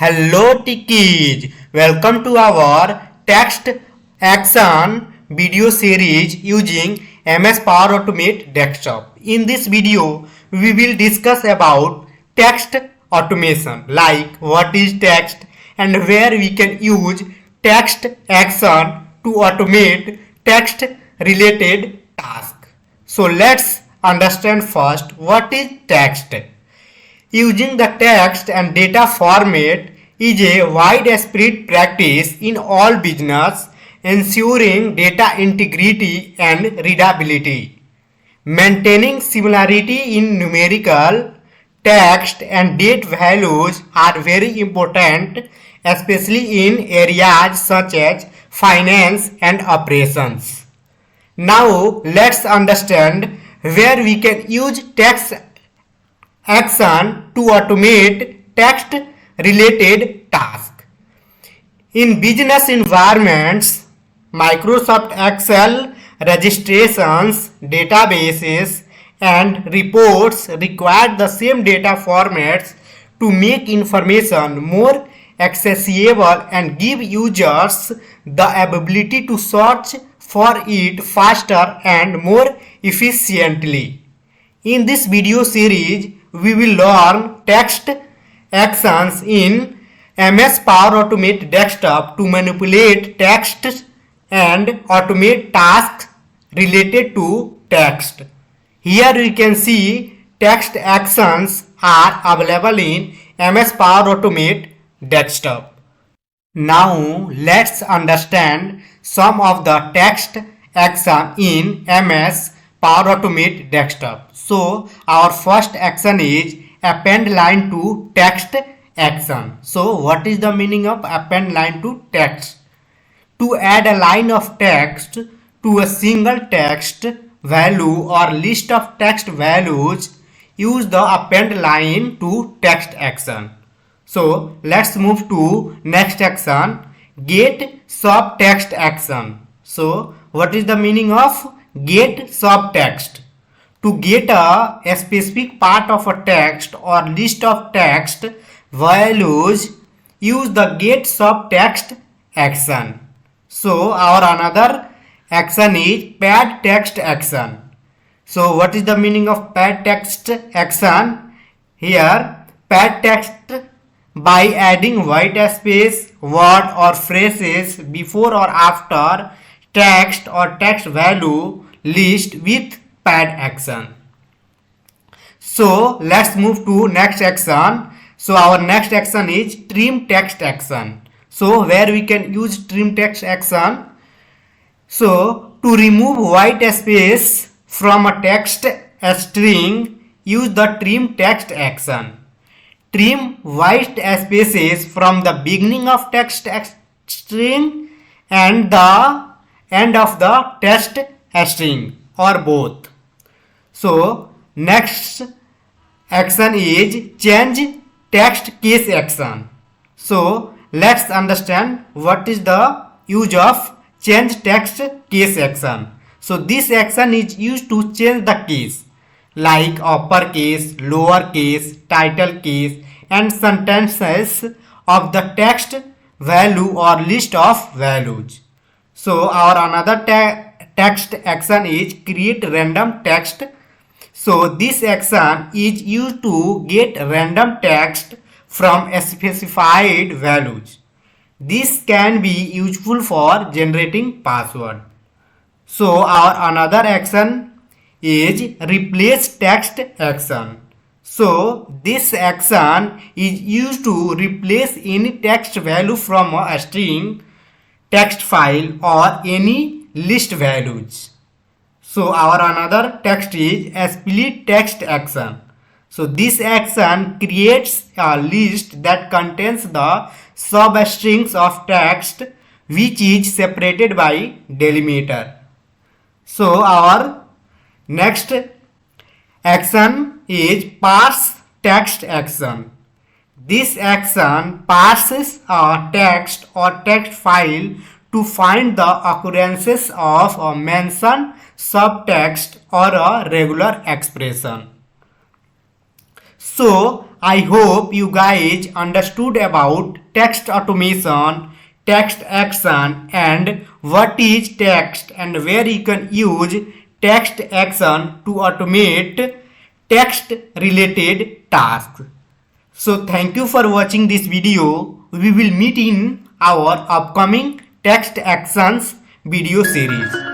Hello Tikkies, welcome to our text action video series using MS Power Automate desktop. In this video, we will discuss about text automation like what is text and where we can use text action to automate text related task. So let's understand first what is text. Using the text and data format is a widespread practice in all business, ensuring data integrity and readability. Maintaining similarity in numerical, text and date values are very important, especially in areas such as finance and operations. Now let's understand where we can use text action to automate text related tasks. In business environments, Microsoft Excel registrations, databases, and reports require the same data formats to make information more accessible and give users the ability to search for it faster and more efficiently. In this video series, we will learn text actions in MS Power Automate desktop to manipulate text and automate tasks related to text. Here we can see text actions are available in MS Power Automate desktop. Now let's understand some of the text action in MS Power Automate desktop. So our first action is append line to text action. So what is the meaning of append line to text? To add a line of text to a single text value or list of text values, use the append line to text action. So let's move to next action, get subtext action. So what is the meaning of get subtext? To get a specific part of a text or list of text values, use the get subtext action. So our another action is pad text action. So what is the meaning of pad text action? Here pad text by adding white space, word or phrases before or after text or text value list with pad action. So let's move to next action. So our next action is trim text action. So where we can use trim text action? So to remove white space from a text string, use the trim text action. Trim white spaces from the beginning of text string and the end of the text string or both. So next action is change text case action. So let's understand what is the use of change text case action. So this action is used to change the case like uppercase, lowercase, title case and sentences of the text value or list of values. So our another text action is create random text. So this action is used to get random text from specified values. This can be useful for generating password. So our another action is replace text action. So this action is used to replace any text value from a string, text file or any list values. So our another text is split text action. So this action creates a list that contains the substrings of text which is separated by delimiter. So our next action is parse text action. This action parses a text or text file to find the occurrences of a mentioned subtext or a regular expression. So I hope you guys understood about text automation, text action, and what is text and where you can use text action to automate text related tasks. So thank you for watching this video. We will meet in our upcoming text actions video series.